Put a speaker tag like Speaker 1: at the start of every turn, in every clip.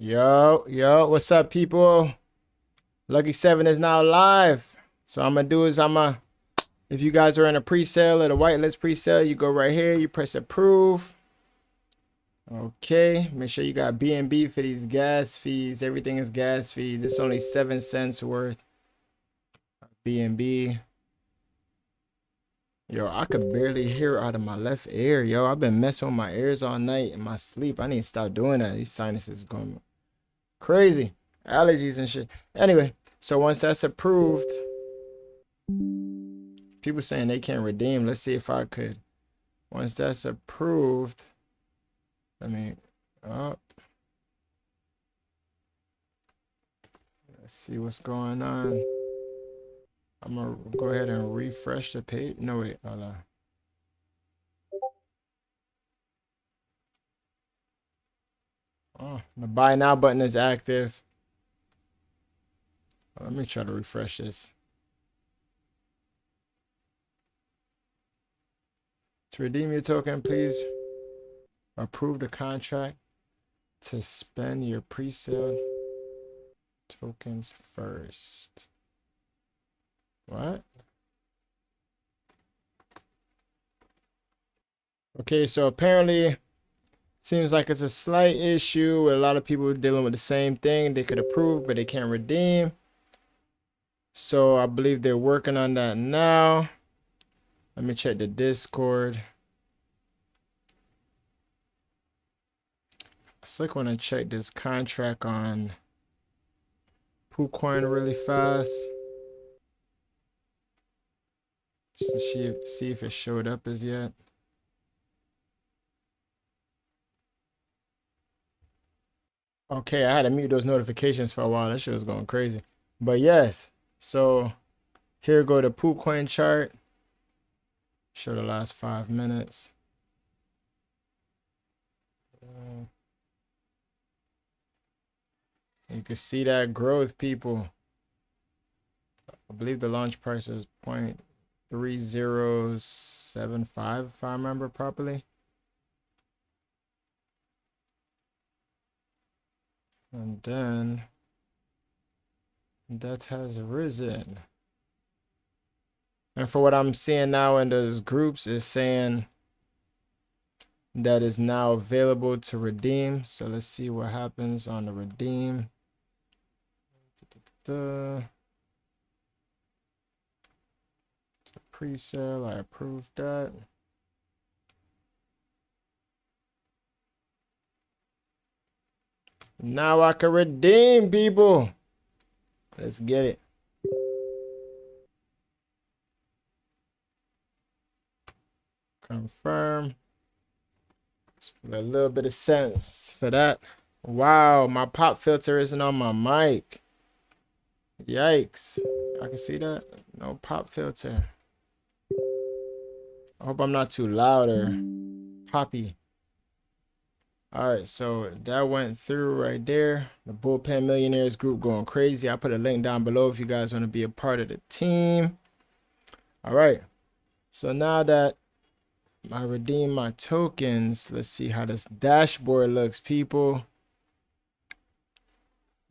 Speaker 1: Yo, what's up, people? Lucky7 is now live. So I'm gonna do is if you guys are in a pre-sale or the whitelist pre-sale, you go right here, you press approve. Okay, make sure you got BNB for these gas fees. Everything is gas fee. This is only 7 cents worth BNB. Yo, I could barely hear out of my left ear. Yo, I've been messing with my ears all night in my sleep. I need to stop doing that. These sinuses going crazy. Allergies and shit. Anyway, so once that's approved, people saying they can't redeem. Let's see if I could. Once that's approved, let me up. Let's see what's going on. I'm gonna go ahead and refresh the page. No, wait, hold on. Oh, the buy now button is active. Let me try to refresh this. To redeem your token, please approve the contract to spend your pre-sale tokens first. What? Okay, so apparently seems like it's a slight issue with a lot of people dealing with the same thing. They could approve, but they can't redeem. So I believe they're working on that now. Let me check the Discord. I still want to check this contract on PooCoin really fast. Just to see if it showed up as yet. Okay, I had to mute those notifications for a while. That shit was going crazy. But yes, so here go the PooCoin chart. Show the last 5 minutes. You can see that growth, people. I believe the launch price is 0.3075, if I remember properly. And then that has risen. And for what I'm seeing now in those groups is saying that is now available to redeem. So let's see what happens on the redeem. Pre-sale, I approved that. Now I can redeem, people. Let's get it. Confirm. A little bit of sense for that. Wow, my pop filter isn't on my mic. Yikes. I can see that. No pop filter. I hope I'm not too loud or poppy. All right, so that went through right there. The Bullpen Millionaires group going crazy. I put a link down below if you guys want to be a part of the team. All right, so now that I redeem my tokens, let's see how this dashboard looks, people.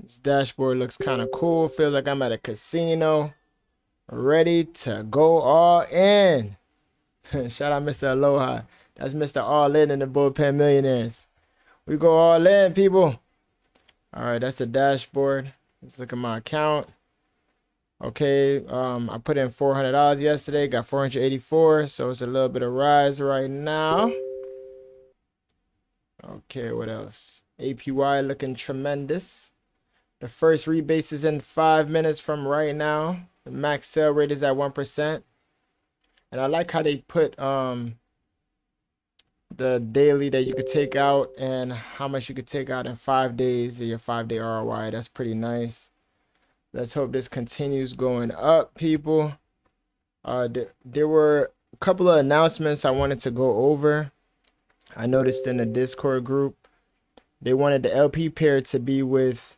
Speaker 1: This dashboard looks kind of cool. Feels like I'm at a casino, ready to go all in. Shout out Mr. Aloha. That's Mr. All In the Bullpen Millionaires. We go all in, people. All right, that's the dashboard. Let's look at my account. Okay, I put in $400 yesterday, got 484, so it's a little bit of rise right now. Okay, what else? APY looking tremendous. The first rebase is in 5 minutes from right now. The max sale rate is at 1%. And I like how they put the daily that you could take out and how much you could take out in 5 days of your 5-day ROI. That's pretty nice. Let's hope this continues going up, people. There were a couple of announcements I wanted to go over. I noticed in the Discord group, they wanted the LP pair to be with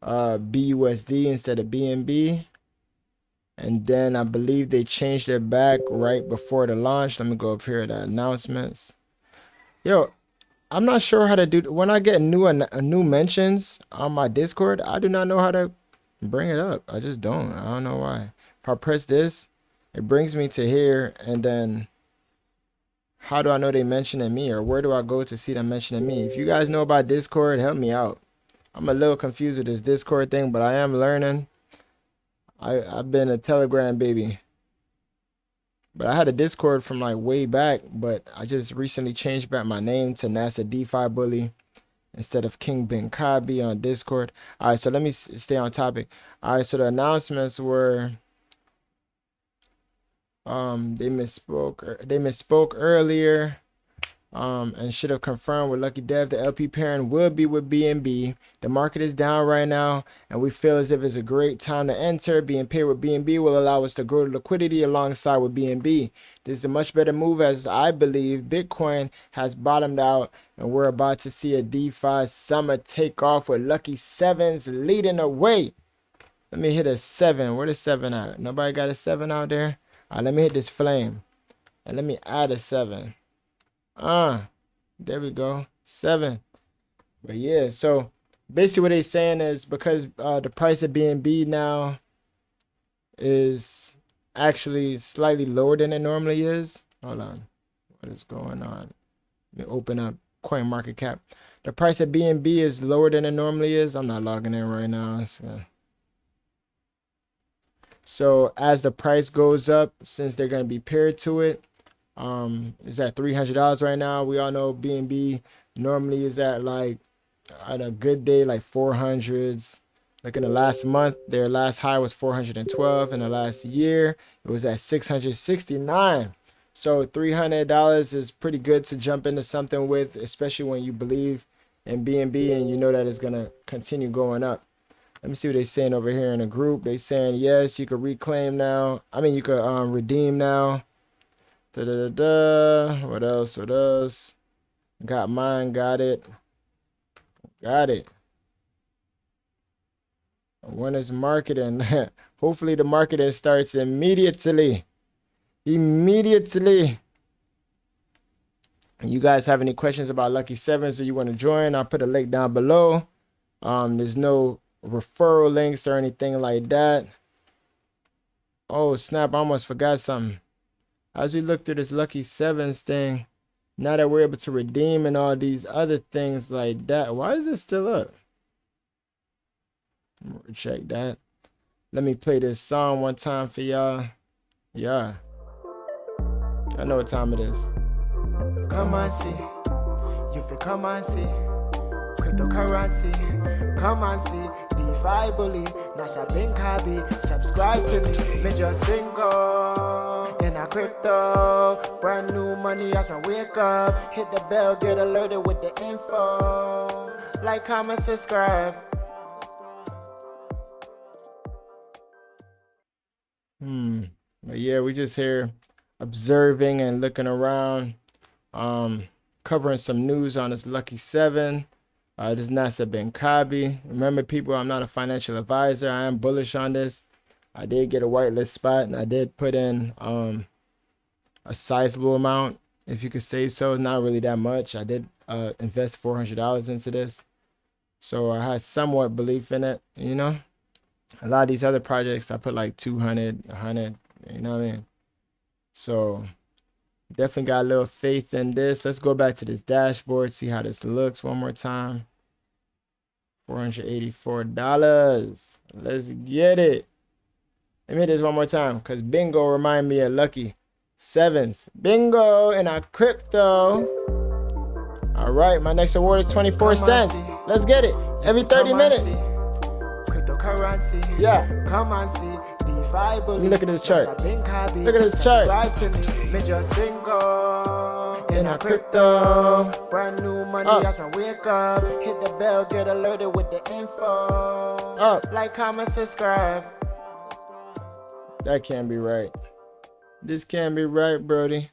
Speaker 1: BUSD instead of BNB. And then I believe they changed it back right before the launch. Let me go up here to announcements. Yo, I'm not sure how to do when I get new mentions on my Discord. I do not know how to bring it up. I just don't. I don't know why. If I press this, it brings me to here, and then how do I know they mentioning me, or where do I go to see them mentioning me? If you guys know about Discord, help me out. I'm a little confused with this Discord thing, but I am learning. I've been a Telegram baby. But I had a Discord from like way back, but I just recently changed back my name to NASA DeFi Bully instead of King Ben Kabi on Discord. All right, so let me stay on topic. All right, so the announcements were they misspoke earlier. And should have confirmed with Lucky Dev. The LP pairing will be with BNB. The market is down right now, and we feel as if it's a great time to enter. Being paired with BNB will allow us to grow liquidity alongside with BNB. This is a much better move, as I believe Bitcoin has bottomed out, and we're about to see a DeFi summer take off with Lucky Sevens leading the way. Let me hit a 7. Where the 7 at? Nobody got a 7 out there? All right, let me hit this flame, and let me add a 7. There we go. 7. But yeah, so basically what they're saying is because the price of BNB now is actually slightly lower than it normally is. Hold on. What is going on? Let me open up CoinMarketCap. The price of BNB is lower than it normally is. I'm not logging in right now. So as the price goes up, since they're going to be paired to it, is at $300 right now. We all know BNB normally is at like on a good day like 400s. Like in the last month, their last high was 412. In the last year, it was at 669. So $300 is pretty good to jump into something with, especially when you believe in BNB and you know that it's gonna continue going up. Let me see what they're saying over here in the group. They saying yes, you could reclaim now. I mean, you could redeem now. What else? What else? Got mine. Got it. Got it. When is marketing? Hopefully the marketing starts immediately. Immediately. You guys have any questions about Lucky Sevens or you want to join? I'll put a link down below. There's no referral links or anything like that. Oh snap, I almost forgot something. As we look through this Lucky Sevens thing, now that we're able to redeem and all these other things like that, why is it still up? Check that. Let me play this song one time for y'all. Yeah. I know what time it is. Come on, see. You feel come on, see. Cryptocurrency. Come on, see. DeFi bully. NASA Binkabi. Subscribe to me. Me just bingo. In a crypto. Brand new money as I wake up. Hit the bell, get alerted with the info. Like, comment, subscribe. But yeah, we just here observing and looking around, covering some news on this Lucky 7. This is NASA Binkabi. Remember, people, I'm not a financial advisor. I am bullish on this. I did get a whitelist spot, and I did put in a sizable amount, if you could say so. Not really that much. I did invest $400 into this, so I had somewhat belief in it. You know, a lot of these other projects I put like 200, 100. You know what I mean? So definitely got a little faith in this. Let's go back to this dashboard, see how this looks one more time. $484. Let's get it. Let me hit this one more time, because bingo remind me of Lucky Sevens. Bingo in our crypto. All right, my next award is 24 cents. Let's get it. Every 30 minutes. Cryptocurrency. Yeah. Come on, see. DeFi bully. Look at this chart. Look at this chart. Subscribe to me just bingo. In a crypto. Brand new money as I wake up. Hit the bell, get alerted with the info. Like, comment, subscribe. That can't be right. This can't be right, Brody.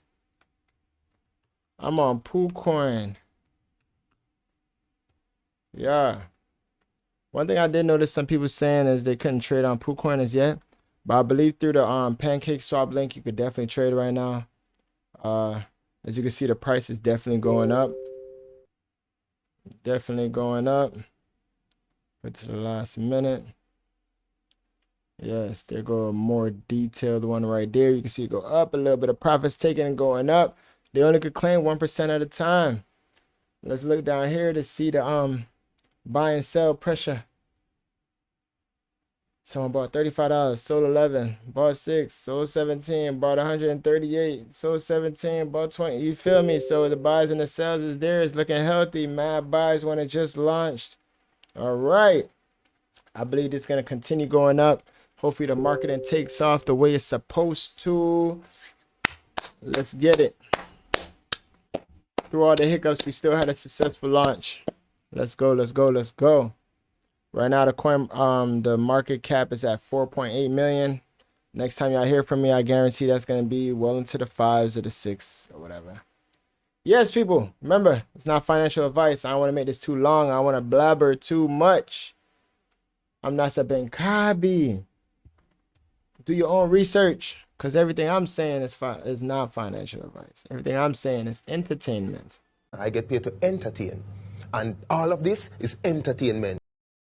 Speaker 1: I'm on PooCoin. Yeah. One thing I did notice some people saying is they couldn't trade on PooCoin as yet, but I believe through the pancake swap link you could definitely trade right now. As you can see, the price is definitely going up. Definitely going up. But to the last minute. Yes, there go a more detailed one right there. You can see it go up, a little bit of profits taken and going up. They only could claim 1% at a time. Let's look down here to see the buy and sell pressure. Someone bought $35, sold 11, bought 6, sold 17, bought 138, sold 17, bought 20. You feel me? So the buys and the sells is there. It's looking healthy. Mad buys when it just launched. All right. I believe it's going to continue going up. Hopefully the marketing takes off the way it's supposed to. Let's get it. Through all the hiccups, we still had a successful launch. Let's go, let's go, let's go. Right now, the market cap is at 4.8 million. Next time y'all hear from me, I guarantee that's going to be well into the 5s or the 6 or whatever. Yes, people, remember, it's not financial advice. I don't want to make this too long. I don't want to blabber too much. I'm not Ben Kabi. Do your own research, because everything I'm saying is not financial advice. Everything I'm saying is entertainment.
Speaker 2: I get paid to entertain, and all of this is entertainment.